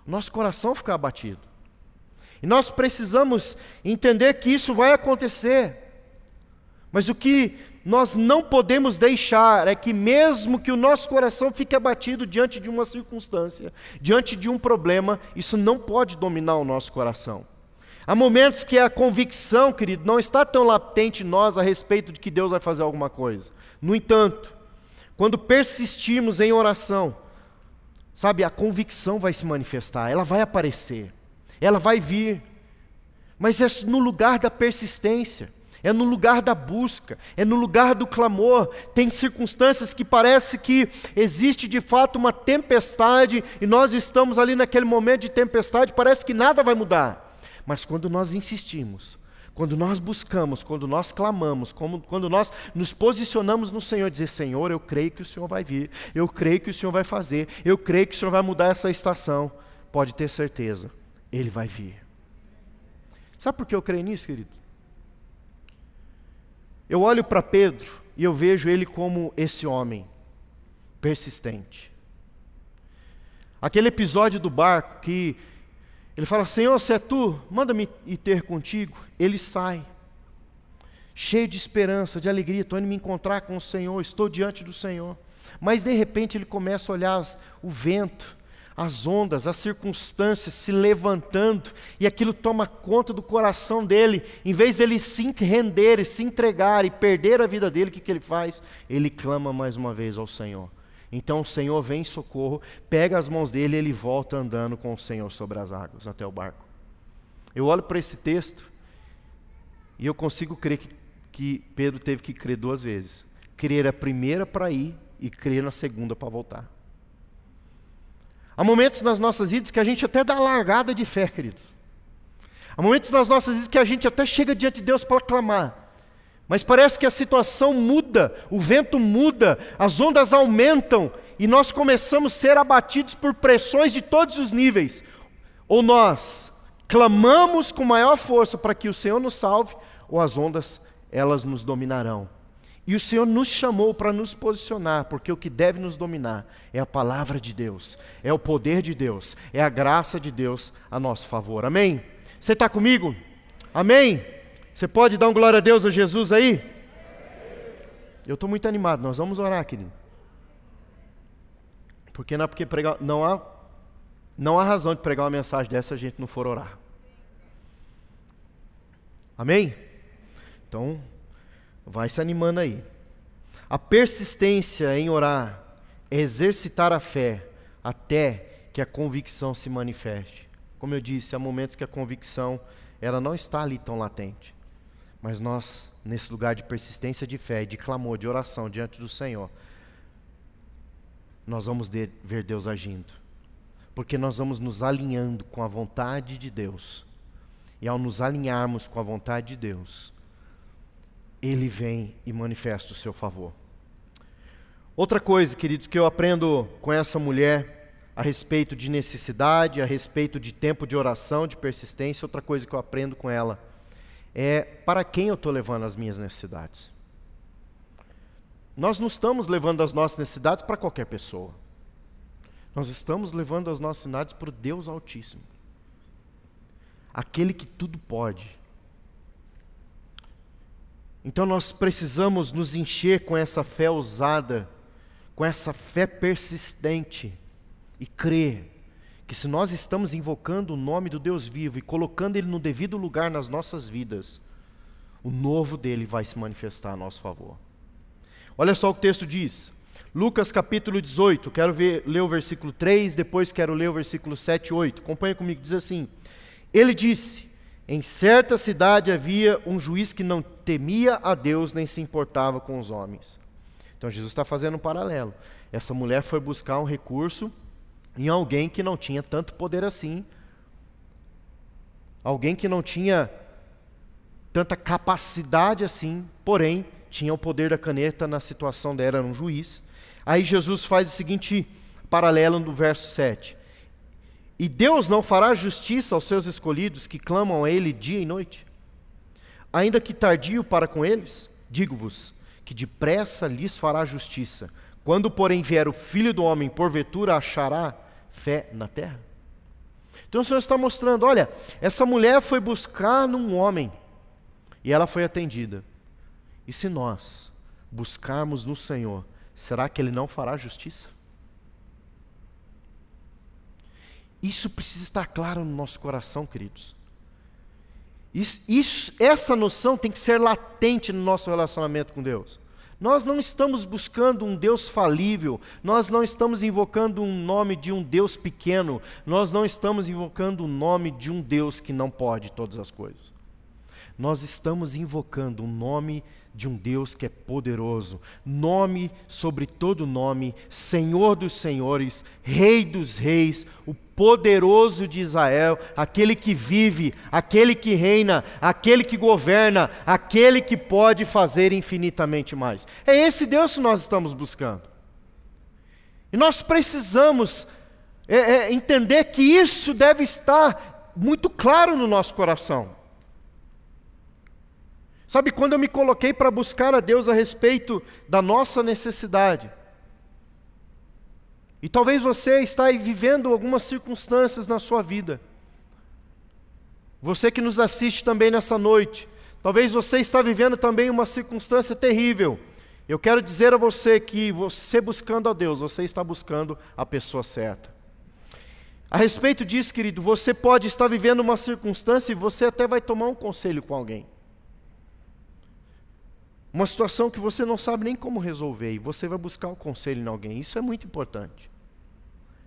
[SPEAKER 1] Nosso coração fica abatido. E nós precisamos entender que isso vai acontecer. Mas o que nós não podemos deixar é que mesmo que o nosso coração fique abatido diante de uma circunstância, diante de um problema, isso não pode dominar o nosso coração. Há momentos que a convicção, querido, não está tão latente em nós a respeito de que Deus vai fazer alguma coisa. No entanto, quando persistirmos em oração, sabe, a convicção vai se manifestar, ela vai aparecer, ela vai vir, mas é no lugar da persistência, é no lugar da busca, é no lugar do clamor. Tem circunstâncias que parece que existe de fato uma tempestade, e nós estamos ali naquele momento de tempestade, parece que nada vai mudar, mas quando nós insistimos, quando nós buscamos, quando nós clamamos, quando nós nos posicionamos no Senhor, dizer, Senhor, eu creio que o Senhor vai vir, eu creio que o Senhor vai fazer, eu creio que o Senhor vai mudar essa estação, pode ter certeza, Ele vai vir. Sabe por que eu creio nisso, querido? Eu olho para Pedro e eu vejo ele como esse homem persistente. Aquele episódio do barco que ele fala, Senhor, se é tu, manda-me ir ter contigo. Ele sai, cheio de esperança, de alegria, estou indo me encontrar com o Senhor, estou diante do Senhor. Mas de repente ele começa a olhar o vento, as ondas, as circunstâncias se levantando, e aquilo toma conta do coração dele. Em vez dele se render e se entregar e perder a vida dele, o que ele faz? Ele clama mais uma vez ao Senhor. Então o Senhor vem em socorro, pega as mãos dele e ele volta andando com o Senhor sobre as águas até o barco. Eu olho para esse texto e eu consigo crer que Pedro teve que crer duas vezes. Crer a primeira para ir e crer na segunda para voltar. Há momentos nas nossas vidas que a gente até dá largada de fé, queridos. Há momentos nas nossas vidas que a gente até chega diante de Deus para clamar. Mas parece que a situação muda, o vento muda, as ondas aumentam e nós começamos a ser abatidos por pressões de todos os níveis. Ou nós clamamos com maior força para que o Senhor nos salve, ou as ondas, elas nos dominarão. E o Senhor nos chamou para nos posicionar, porque o que deve nos dominar é a palavra de Deus, é o poder de Deus, é a graça de Deus a nosso favor. Amém? Você está comigo? Amém? Você pode dar um glória a Deus a Jesus aí? Eu estou muito animado, nós vamos orar, querido. Porque não há razão de pregar uma mensagem dessa se a gente não for orar. Amém? Então, vai se animando aí. A persistência em orar é exercitar a fé até que a convicção se manifeste. Como eu disse, há momentos que a convicção ela não está ali tão latente. Mas nós, nesse lugar de persistência de fé, de clamor, de oração diante do Senhor, nós vamos ver Deus agindo. Porque nós vamos nos alinhando com a vontade de Deus. E ao nos alinharmos com a vontade de Deus, Ele vem e manifesta o seu favor. Outra coisa, queridos, que eu aprendo com essa mulher a respeito de necessidade, a respeito de tempo de oração, de persistência, outra coisa que eu aprendo com ela é para quem eu estou levando as minhas necessidades. Nós não estamos levando as nossas necessidades para qualquer pessoa. Nós estamos levando as nossas necessidades para o Deus Altíssimo. Aquele que tudo pode. Então nós precisamos nos encher com essa fé ousada, com essa fé persistente e crer que se nós estamos invocando o nome do Deus vivo e colocando Ele no devido lugar nas nossas vidas, o novo dEle vai se manifestar a nosso favor. Olha só o que o texto diz. Lucas capítulo 18, quero ler o versículo 3, depois quero ler o versículo 7 e 8. Acompanha comigo, diz assim: Ele disse: em certa cidade havia um juiz que não temia a Deus nem se importava com os homens. Então Jesus está fazendo um paralelo. Essa mulher foi buscar um recurso em alguém que não tinha tanto poder assim, alguém que não tinha tanta capacidade assim, porém tinha o poder da caneta. Na situação dela era um juiz. Aí Jesus faz o seguinte paralelo no verso 7. E Deus não fará justiça aos seus escolhidos que clamam a Ele dia e noite? Ainda que tardio para com eles, digo-vos que depressa lhes fará justiça. Quando, porém, vier o Filho do Homem, porventura achará fé na terra? Então o Senhor está mostrando, olha, essa mulher foi buscar num homem e ela foi atendida. E se nós buscarmos no Senhor, será que Ele não fará justiça? Isso precisa estar claro no nosso coração, queridos. Essa noção tem que ser latente no nosso relacionamento com Deus. Nós não estamos buscando um Deus falível, nós não estamos invocando um nome de um Deus pequeno, nós não estamos invocando o nome de um Deus que não pode todas as coisas. Nós estamos invocando o nome de um Deus que é poderoso, nome sobre todo nome, Senhor dos senhores, Rei dos reis, o poderoso de Israel, aquele que vive, aquele que reina, aquele que governa, aquele que pode fazer infinitamente mais. É esse Deus que nós estamos buscando. E nós precisamos entender que isso deve estar muito claro no nosso coração. Sabe, quando eu me coloquei para buscar a Deus a respeito da nossa necessidade, e talvez você está aí vivendo algumas circunstâncias na sua vida, você que nos assiste também nessa noite, talvez você está vivendo também uma circunstância terrível. Eu quero dizer a você que você buscando a Deus, você está buscando a pessoa certa. A respeito disso, querido, você pode estar vivendo uma circunstância e você até vai tomar um conselho com alguém. Uma situação que você não sabe nem como resolver, e você vai buscar o conselho em alguém. Isso é muito importante.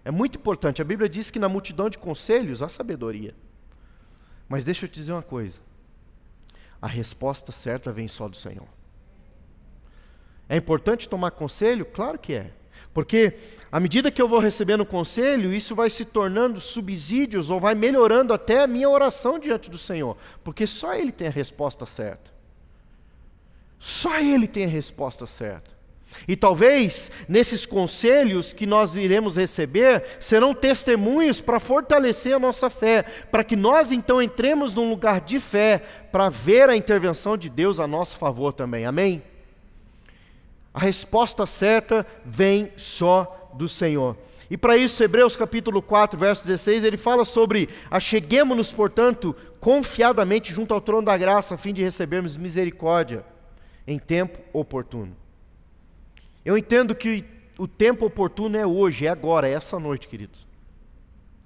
[SPEAKER 1] É muito importante. A Bíblia diz que na multidão de conselhos há sabedoria. Mas deixa eu te dizer uma coisa. A resposta certa vem só do Senhor. É importante tomar conselho? Claro que é. Porque à medida que eu vou recebendo conselho, isso vai se tornando subsídios ou vai melhorando até a minha oração diante do Senhor. Porque só Ele tem a resposta certa. Só Ele tem a resposta certa. E talvez nesses conselhos que nós iremos receber serão testemunhos para fortalecer a nossa fé, para que nós então entremos num lugar de fé para ver a intervenção de Deus a nosso favor também. Amém? A resposta certa vem só do Senhor. E para isso, Hebreus capítulo 4, verso 16, ele fala sobre: acheguemo-nos, portanto, confiadamente junto ao trono da graça, a fim de recebermos misericórdia em tempo oportuno. Eu entendo que o tempo oportuno é hoje, é agora, é essa noite, queridos.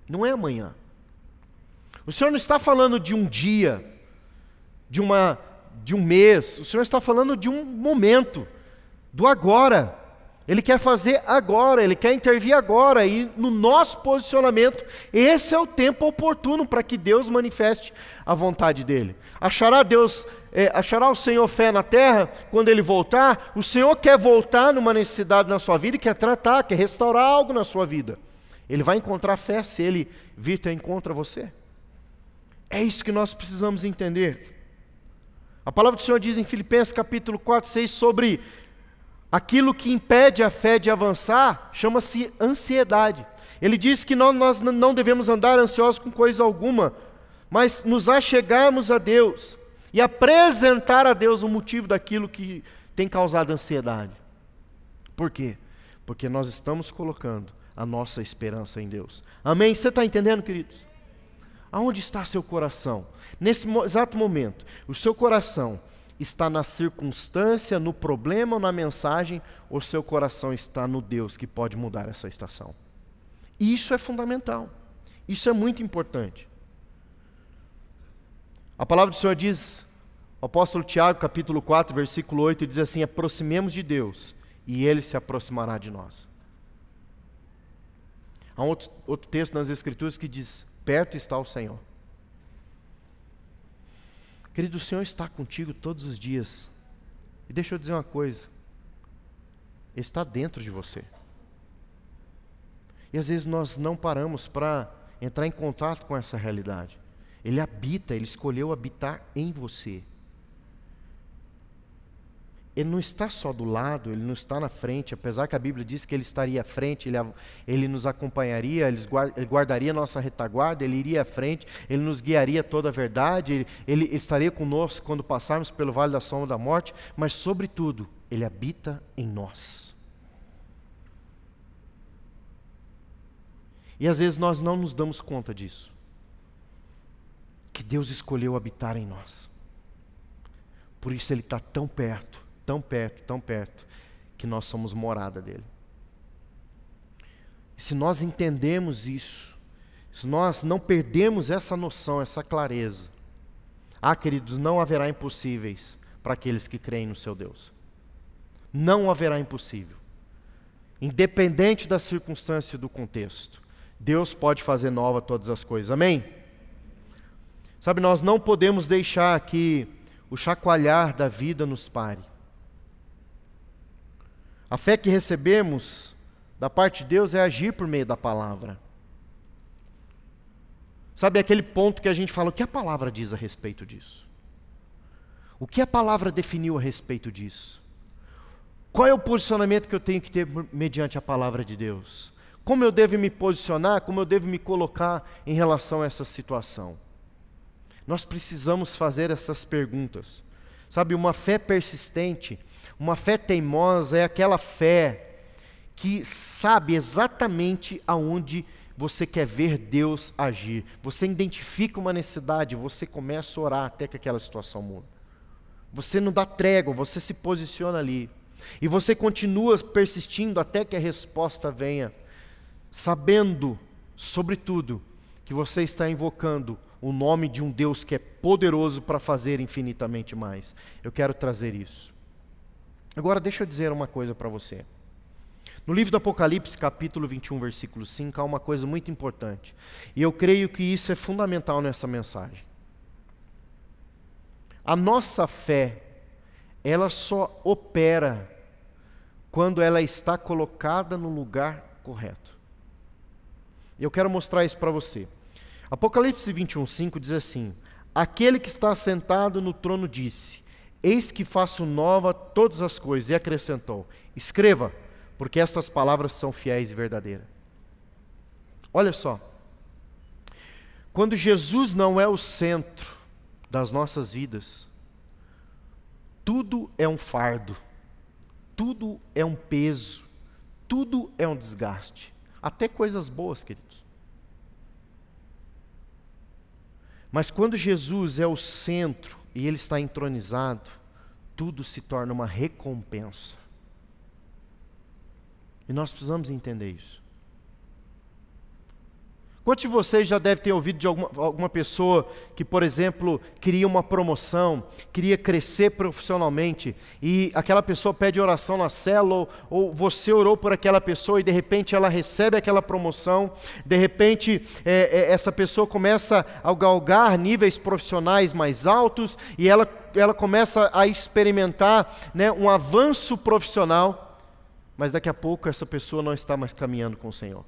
[SPEAKER 1] Não é amanhã. O Senhor não está falando de um dia, de um mês. O Senhor está falando de um momento, do agora. Ele quer fazer agora, Ele quer intervir agora. E no nosso posicionamento, esse é o tempo oportuno para que Deus manifeste a vontade dEle. Achará o Senhor fé na terra quando Ele voltar? O Senhor quer voltar numa necessidade na sua vida e quer tratar, quer restaurar algo na sua vida. Ele vai encontrar fé se Ele vir ter encontro a você. É isso que nós precisamos entender. A palavra do Senhor diz em Filipenses capítulo 4, 6 sobre aquilo que impede a fé de avançar, chama-se ansiedade. Ele diz que nós não devemos andar ansiosos com coisa alguma, mas nos achegarmos a Deus e apresentar a Deus o motivo daquilo que tem causado ansiedade. Por quê? Porque nós estamos colocando a nossa esperança em Deus. Amém? Você está entendendo, queridos? Aonde está seu coração? Nesse exato momento, o seu coração está na circunstância, no problema ou na mensagem, ou seu coração está no Deus que pode mudar essa estação? Isso é fundamental. Isso é muito importante. A palavra do Senhor diz, o apóstolo Tiago, capítulo 4, versículo 8, diz assim: aproximemos de Deus e Ele se aproximará de nós. Há um outro texto nas Escrituras que diz: perto está o Senhor. Querido, o Senhor está contigo todos os dias. E deixa eu dizer uma coisa: Ele está dentro de você. E às vezes nós não paramos para entrar em contato com essa realidade. Ele habita, Ele escolheu habitar em você. Ele não está só do lado, Ele não está na frente, apesar que a Bíblia diz que Ele estaria à frente, Ele nos acompanharia, Ele guardaria a nossa retaguarda, Ele iria à frente, Ele nos guiaria toda a verdade, Ele estaria conosco quando passarmos pelo vale da sombra da morte, mas sobretudo, Ele habita em nós. E às vezes nós não nos damos conta disso, que Deus escolheu habitar em nós. Por isso Ele está tão perto, tão perto, que nós somos morada dEle. E se nós entendemos isso, se nós não perdemos essa noção, essa clareza, queridos, não haverá impossíveis para aqueles que creem no seu Deus. Não haverá impossível. Independente da circunstância e do contexto, Deus pode fazer nova todas as coisas. Amém? Sabe, nós não podemos deixar que o chacoalhar da vida nos pare. A fé que recebemos da parte de Deus é agir por meio da palavra. Sabe aquele ponto que a gente fala: o que a palavra diz a respeito disso? O que a palavra definiu a respeito disso? Qual é o posicionamento que eu tenho que ter mediante a palavra de Deus? Como eu devo me posicionar, como eu devo me colocar em relação a essa situação? Nós precisamos fazer essas perguntas. Sabe, uma fé persistente, uma fé teimosa é aquela fé que sabe exatamente aonde você quer ver Deus agir. Você identifica uma necessidade, você começa a orar até que aquela situação mude. Você não dá trégua, você se posiciona ali. E você continua persistindo até que a resposta venha, sabendo, sobretudo, que você está invocando o nome de um Deus que é poderoso para fazer infinitamente mais. Eu quero trazer isso. Agora deixa eu dizer uma coisa para você. No livro do Apocalipse, capítulo 21, versículo 5, há uma coisa muito importante. E eu creio que isso é fundamental nessa mensagem. A nossa fé, ela só opera quando ela está colocada no lugar correto. Eu quero mostrar isso para você. Apocalipse 21, 5 diz assim: aquele que está sentado no trono disse: eis que faço nova todas as coisas, e acrescentou: escreva, porque estas palavras são fiéis e verdadeiras. Olha só, quando Jesus não é o centro das nossas vidas, tudo é um fardo, tudo é um peso, tudo é um desgaste, até coisas boas, queridos. Mas quando Jesus é o centro e Ele está entronizado, tudo se torna uma recompensa. E nós precisamos entender isso. Quantos de vocês já devem ter ouvido de alguma pessoa que, por exemplo, queria uma promoção, queria crescer profissionalmente, e aquela pessoa pede oração na célula, ou você orou por aquela pessoa e de repente ela recebe aquela promoção, de repente essa pessoa começa a galgar níveis profissionais mais altos e ela começa a experimentar, né, um avanço profissional, mas daqui a pouco essa pessoa não está mais caminhando com o Senhor.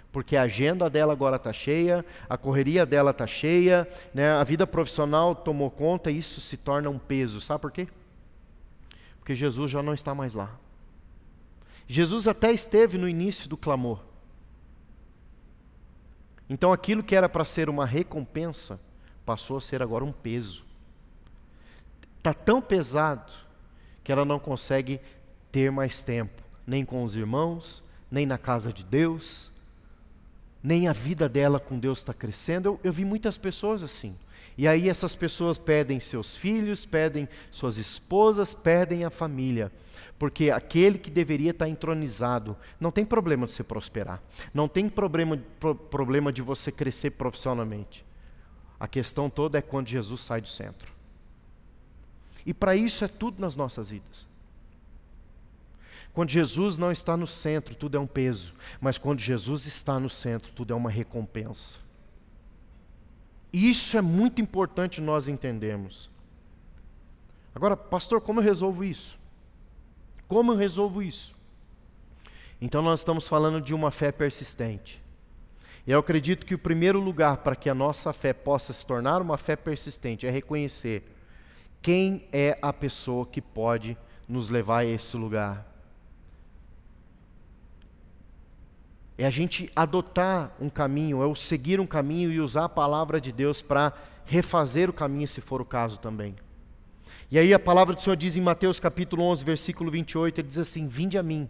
[SPEAKER 1] Porque a agenda dela agora está cheia, a correria dela está cheia, né? A vida profissional tomou conta e isso se torna um peso. Sabe por quê? Porque Jesus já não está mais lá. Jesus até esteve no início do clamor. Então aquilo que era para ser uma recompensa, passou a ser agora um peso. Está tão pesado que ela não consegue ter mais tempo, nem com os irmãos, nem na casa de Deus, nem a vida dela com Deus está crescendo. Eu vi muitas pessoas assim. E aí essas pessoas perdem seus filhos, perdem suas esposas, perdem a família. Porque aquele que deveria estar entronizado, não tem problema de você prosperar. Não tem problema de você crescer profissionalmente. A questão toda é quando Jesus sai do centro. E para isso é tudo nas nossas vidas. Quando Jesus não está no centro, tudo é um peso. Mas quando Jesus está no centro, tudo é uma recompensa. E isso é muito importante nós entendermos. Agora, pastor, como eu resolvo isso? Como eu resolvo isso? Então nós estamos falando de uma fé persistente. E eu acredito que o primeiro lugar para que a nossa fé possa se tornar uma fé persistente é reconhecer quem é a pessoa que pode nos levar a esse lugar. É a gente adotar um caminho, é o seguir um caminho e usar a palavra de Deus para refazer o caminho, se for o caso também. E aí a palavra do Senhor diz em Mateus capítulo 11, versículo 28, ele diz assim: vinde a mim,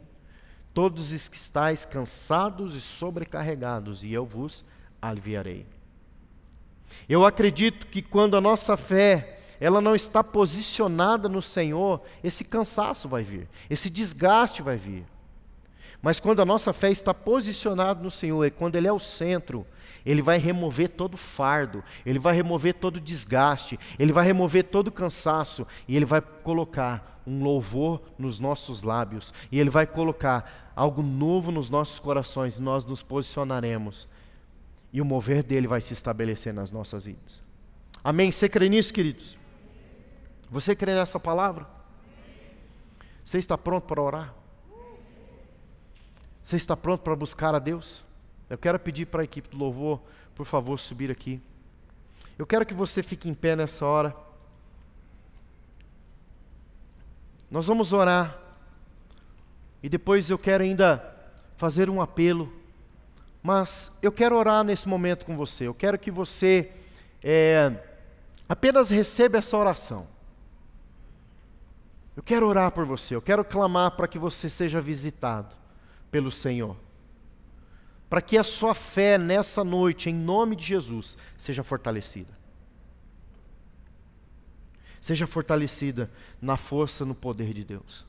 [SPEAKER 1] todos os que estáis cansados e sobrecarregados, e eu vos aliviarei. Eu acredito que quando a nossa fé, ela não está posicionada no Senhor, esse cansaço vai vir, esse desgaste vai vir. Mas quando a nossa fé está posicionada no Senhor, quando Ele é o centro, Ele vai remover todo o fardo, Ele vai remover todo o desgaste, Ele vai remover todo o cansaço, e Ele vai colocar um louvor nos nossos lábios, e Ele vai colocar algo novo nos nossos corações, e nós nos posicionaremos, e o mover dEle vai se estabelecer nas nossas vidas. Amém? Você crê nisso, queridos? Você crê nessa palavra? Você está pronto para orar? Você está pronto para buscar a Deus? Eu quero pedir para a equipe do louvor, por favor, subir aqui. Eu quero que você fique em pé nessa hora. Nós vamos orar. E depois eu quero ainda fazer um apelo. Mas eu quero orar nesse momento com você. Eu quero que você apenas receba essa oração. Eu quero orar por você. Eu quero clamar para que você seja visitado pelo Senhor, para que a sua fé nessa noite, em nome de Jesus, seja fortalecida. Seja fortalecida na força, no poder de Deus.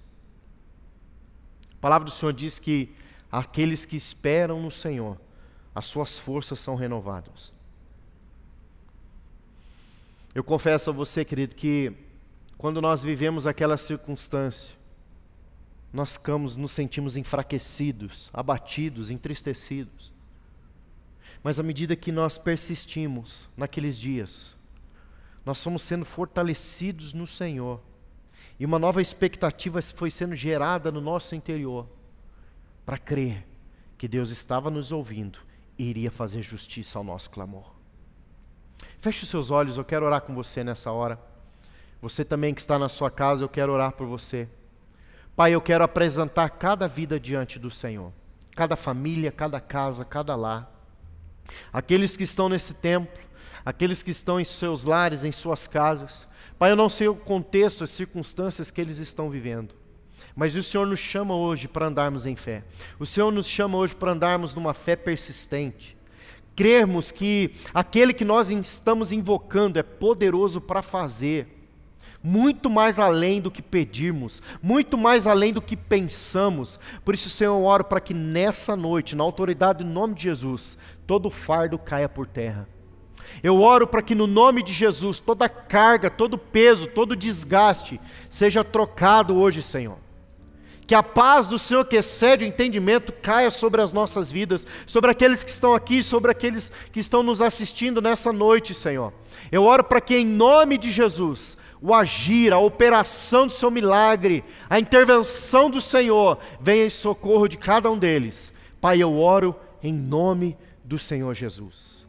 [SPEAKER 1] A palavra do Senhor diz que aqueles que esperam no Senhor, as suas forças são renovadas. Eu confesso a você, querido, que quando nós vivemos aquela circunstância, nós nos sentimos enfraquecidos, abatidos, entristecidos. Mas à medida que nós persistimos naqueles dias, nós fomos sendo fortalecidos no Senhor. E uma nova expectativa foi sendo gerada no nosso interior, para crer que Deus estava nos ouvindo e iria fazer justiça ao nosso clamor. Feche os seus olhos, eu quero orar com você nessa hora. Você também que está na sua casa, eu quero orar por você. Pai, eu quero apresentar cada vida diante do Senhor, cada família, cada casa, cada lar. Aqueles que estão nesse templo, aqueles que estão em seus lares, em suas casas. Pai, eu não sei o contexto, as circunstâncias que eles estão vivendo, Mas o Senhor nos chama hoje para andarmos em fé. O Senhor nos chama hoje para andarmos numa fé persistente. Crermos que aquele que nós estamos invocando é poderoso para fazer muito mais além do que pedirmos, muito mais além do que pensamos. Por isso, Senhor, eu oro para que nessa noite, na autoridade do nome de Jesus, todo fardo caia por terra. Eu oro para que no nome de Jesus, toda carga, todo peso, todo desgaste seja trocado hoje, Senhor. Que a paz do Senhor, que excede o entendimento, caia sobre as nossas vidas, sobre aqueles que estão aqui, sobre aqueles que estão nos assistindo nessa noite, Senhor. Eu oro para que em nome de Jesus, o agir, a operação do seu milagre, a intervenção do Senhor, venha em socorro de cada um deles. Pai, eu oro em nome do Senhor Jesus.